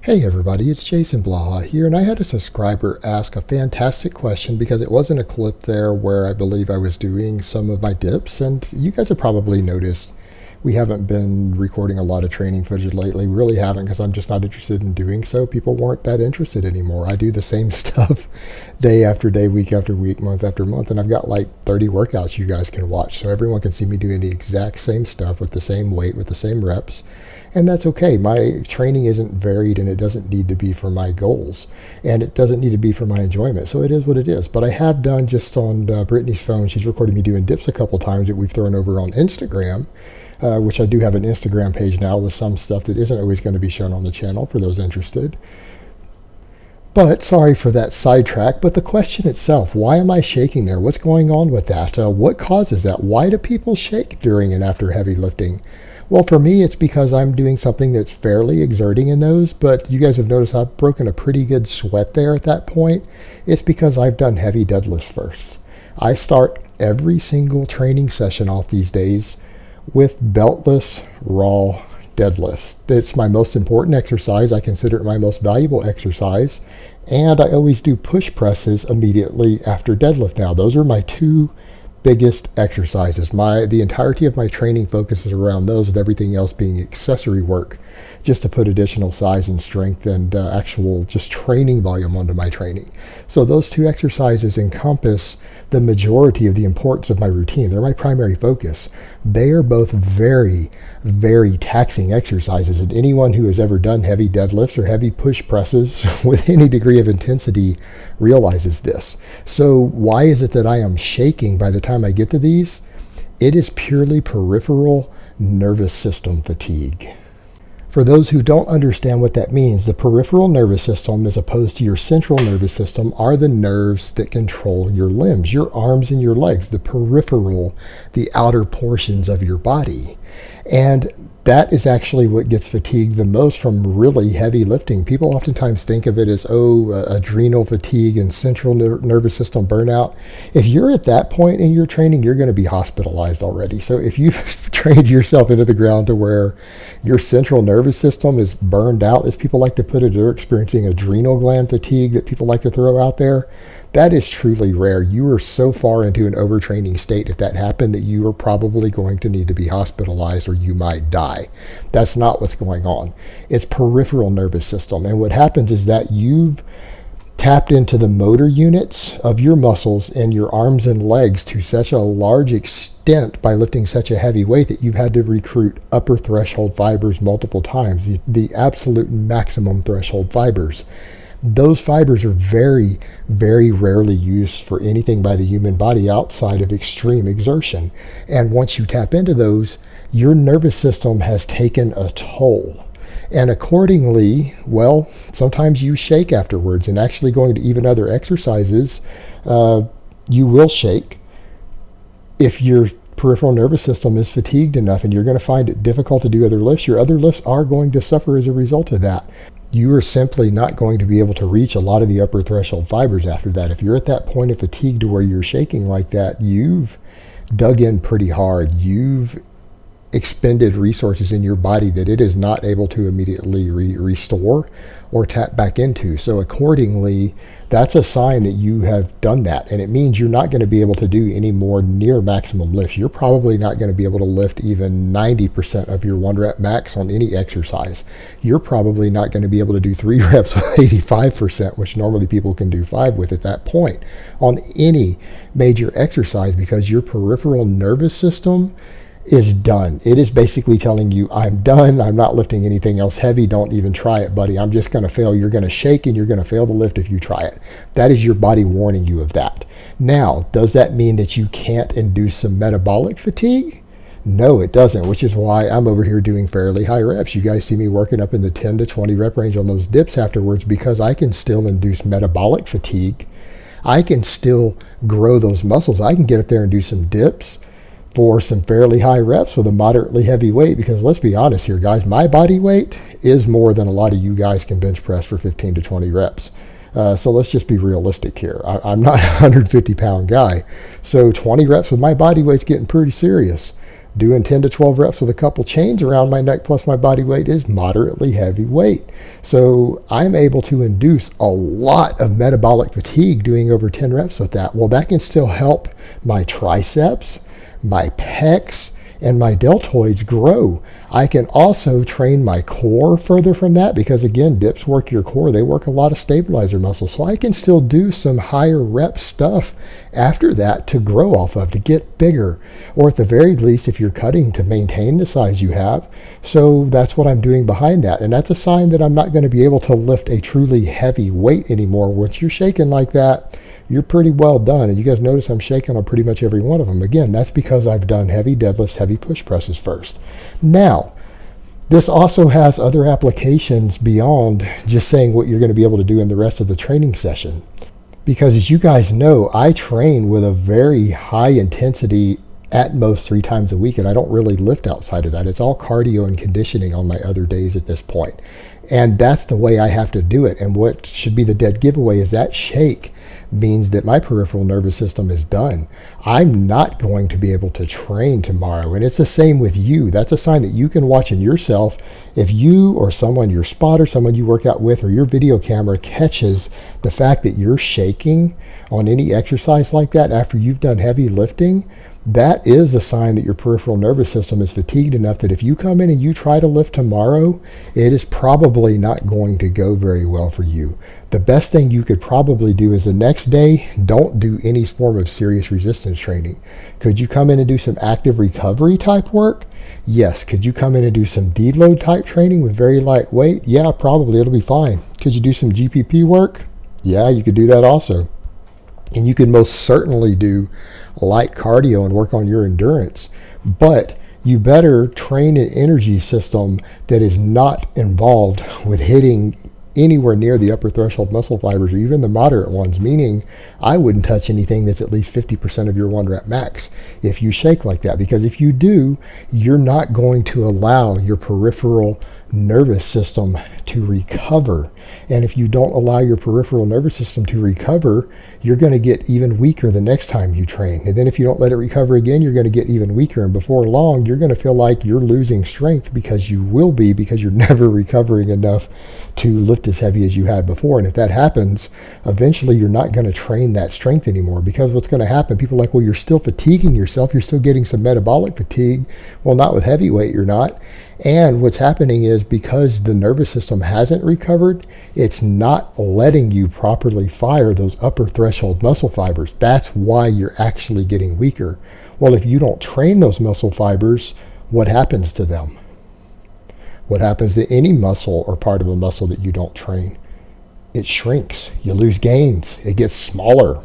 Hey everybody, it's Jason Blaha here, and I had a subscriber ask a fantastic question because it wasn't a clip there where I believe I was doing some of my dips, and you guys have probably noticed we haven't been recording a lot of training footage lately. We really haven't, because I'm just not interested in doing so. People weren't that interested anymore. I do the same stuff day after day, week after week, month after month, and I've got like 30 workouts you guys can watch, so everyone can see me doing the exact same stuff with the same weight, with the same reps. And that's okay. My training isn't varied, and it doesn't need to be for my goals, and it doesn't need to be for my enjoyment. So it is what it is. But I have done, just on Brittany's phone, she's recorded me doing dips a couple times that we've thrown over on Instagram, which I do have an Instagram page now with some stuff that isn't always going to be shown on the channel for those interested. But sorry for that sidetrack. But the question itself, why am I shaking there? What's going on with that? What causes that? Why do people shake during and after heavy lifting? Well, for me, it's because I'm doing something that's fairly exerting in those, but you guys have noticed I've broken a pretty good sweat there at that point. It's because I've done heavy deadlifts first. I start every single training session off these days with beltless, raw deadlifts. It's my most important exercise. I consider it my most valuable exercise, and I always do push presses immediately after deadlift now. Those are my two biggest exercises. The entirety of my training focuses around those, with everything else being accessory work, just to put additional size and strength and actual just training volume onto my training. So those two exercises encompass the majority of the importance of my routine. They're my primary focus. They are both very, very taxing exercises, and anyone who has ever done heavy deadlifts or heavy push presses with any degree of intensity realizes this. So why is it that I am shaking by the time I get to these? It is purely peripheral nervous system fatigue. For those who don't understand what that means, the peripheral nervous system, as opposed to your central nervous system, are the nerves that control your limbs, your arms and your legs, the peripheral, the outer portions of your body. And that is actually what gets fatigued the most from really heavy lifting. People oftentimes think of it as, adrenal fatigue and central nervous system burnout. If you're at that point in your training, you're going to be hospitalized already. So if you've trained yourself into the ground to where your central nervous system is burned out, as people like to put it, or experiencing adrenal gland fatigue that people like to throw out there, that is truly rare. You are so far into an overtraining state, if that happened, that you are probably going to need to be hospitalized or you might die. That's not what's going on. It's peripheral nervous system. And what happens is that you've tapped into the motor units of your muscles in your arms and legs to such a large extent by lifting such a heavy weight that you've had to recruit upper threshold fibers multiple times, the absolute maximum threshold fibers. Those fibers are very, very rarely used for anything by the human body outside of extreme exertion. And once you tap into those, your nervous system has taken a toll. And accordingly, well, sometimes you shake afterwards. And actually, going to even other exercises, you will shake if your peripheral nervous system is fatigued enough, and you're going to find it difficult to do other lifts. Your other lifts are going to suffer as a result of that. You are simply not going to be able to reach a lot of the upper threshold fibers after that. If you're at that point of fatigue to where you're shaking like that, you've dug in pretty hard. You've expended resources in your body that it is not able to immediately restore or tap back into. So accordingly, that's a sign that you have done that, and it means you're not going to be able to do any more near maximum lifts. You're probably not going to be able to lift even 90% of your 1 rep max on any exercise. You're probably not going to be able to do 3 reps with 85%, which normally people can do 5 with at that point on any major exercise, because your peripheral nervous system is done. It is basically telling you, I'm done. I'm not lifting anything else heavy. Don't even try it, buddy. I'm just going to fail. You're going to shake and you're going to fail the lift if you try it. That is your body warning you of that. Now, does that mean that you can't induce some metabolic fatigue? No, it doesn't, which is why I'm over here doing fairly high reps. You guys see me working up in the 10 to 20 rep range on those dips afterwards, because I can still induce metabolic fatigue. I can still grow those muscles. I can get up there and do some dips for some fairly high reps with a moderately heavy weight, because let's be honest here, guys, my body weight is more than a lot of you guys can bench press for 15 to 20 reps. So let's just be realistic here. I'm not a 150-pound guy. So 20 reps with my body weight's getting pretty serious. Doing 10 to 12 reps with a couple chains around my neck plus my body weight is moderately heavy weight. So I'm able to induce a lot of metabolic fatigue doing over 10 reps with that. Well, that can still help my triceps, my pecs, and my deltoids grow. I can also train my core further from that because, again, dips work your core. They work a lot of stabilizer muscles. So I can still do some higher rep stuff after that to grow off of, to get bigger, or at the very least, if you're cutting, to maintain the size you have. So that's what I'm doing behind that. And that's a sign that I'm not going to be able to lift a truly heavy weight anymore. Once you're shaking like that, you're pretty well done. And you guys notice I'm shaking on pretty much every one of them. Again, that's because I've done heavy deadlifts, heavy push presses first. Now, this also has other applications beyond just saying what you're going to be able to do in the rest of the training session. Because as you guys know, I train with a very high intensity at most 3 times a week, and I don't really lift outside of that. It's all cardio and conditioning on my other days at this point. And that's the way I have to do it. And what should be the dead giveaway is that shake means that my peripheral nervous system is done. I'm not going to be able to train tomorrow. And it's the same with you. That's a sign that you can watch in yourself. If you or someone, your spotter, someone you work out with, or your video camera catches the fact that you're shaking on any exercise like that after you've done heavy lifting, that is a sign that your peripheral nervous system is fatigued enough that if you come in and you try to lift tomorrow, it is probably not going to go very well for you. The best thing you could probably do is the next day, don't do any form of serious resistance training. Could you come in and do some active recovery type work? Yes. Could you come in and do some deload type training with very light weight? Yeah, probably. It'll be fine. Could you do some GPP work? Yeah, you could do that also. And you can most certainly do light cardio and work on your endurance. But you better train an energy system that is not involved with hitting anywhere near the upper threshold muscle fibers, or even the moderate ones, meaning I wouldn't touch anything that's at least 50% of your 1 rep max if you shake like that. Because if you do, you're not going to allow your peripheral nervous system to recover. And if you don't allow your peripheral nervous system to recover, you're going to get even weaker the next time you train. And then if you don't let it recover again, you're going to get even weaker. And before long, you're going to feel like you're losing strength, because you will be, because you're never recovering enough to lift as heavy as you had before. And if that happens, eventually you're not going to train that strength anymore, because what's going to happen, people are like, well, you're still fatiguing yourself. You're still getting some metabolic fatigue. Well, not with heavy weight, you're not. And what's happening is, because the nervous system hasn't recovered, it's not letting you properly fire those upper threshold muscle fibers. That's why you're actually getting weaker. Well, if you don't train those muscle fibers, what happens to them? What happens to any muscle or part of a muscle that you don't train? It shrinks. You lose gains. It gets smaller.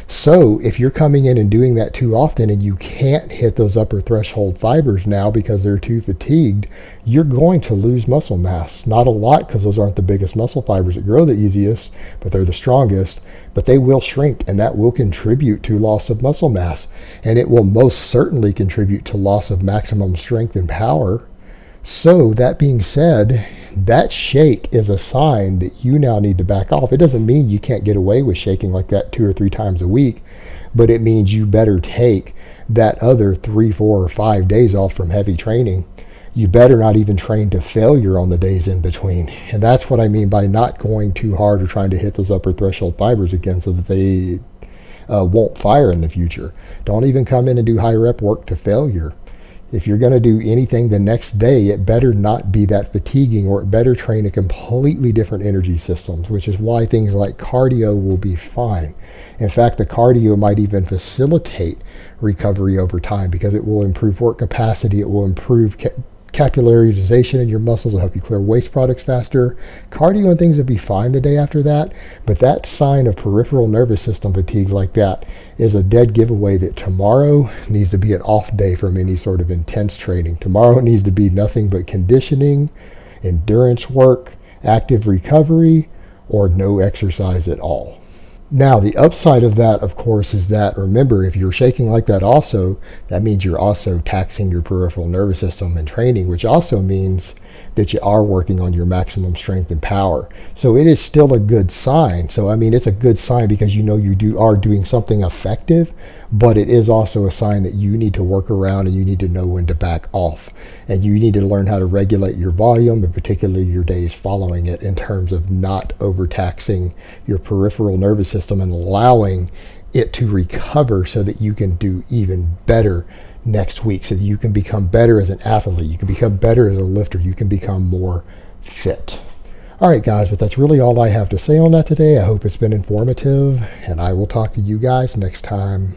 So if you're coming in and doing that too often, and you can't hit those upper threshold fibers now because they're too fatigued, you're going to lose muscle mass. Not a lot, because those aren't the biggest muscle fibers that grow the easiest, but they're the strongest. But they will shrink, and that will contribute to loss of muscle mass. And it will most certainly contribute to loss of maximum strength and power. So that being said, that shake is a sign that you now need to back off. It doesn't mean you can't get away with shaking like that 2 or 3 times a week, but it means you better take that other 3, 4, or 5 days off from heavy training. You better not even train to failure on the days in between. And that's what I mean by not going too hard or trying to hit those upper threshold fibers again so that they won't fire in the future. Don't even come in and do high rep work to failure. If you're going to do anything the next day, it better not be that fatiguing, or it better train a completely different energy systems, which is why things like cardio will be fine. In fact, the cardio might even facilitate recovery over time, because it will improve work capacity, it will improve capillarization in your muscles, will help you clear waste products faster. Cardio and things will be fine the day after that, but that sign of peripheral nervous system fatigue like that is a dead giveaway that tomorrow needs to be an off day from any sort of intense training. Tomorrow needs to be nothing but conditioning, endurance work, active recovery, or no exercise at all. Now, the upside of that, of course, is that, remember, if you're shaking like that also, that means you're also taxing your peripheral nervous system in training, which also means that you are working on your maximum strength and power. So it is still a good sign. So I mean, it's a good sign because you know are doing something effective, but it is also a sign that you need to work around and you need to know when to back off. And you need to learn how to regulate your volume, and particularly your days following it, in terms of not overtaxing your peripheral nervous system and allowing it to recover so that you can do even better next week, so that you can become better as an athlete, you can become better as a lifter, you can become more fit. All right, guys, but that's really all I have to say on that today. I hope it's been informative, and I will talk to you guys next time.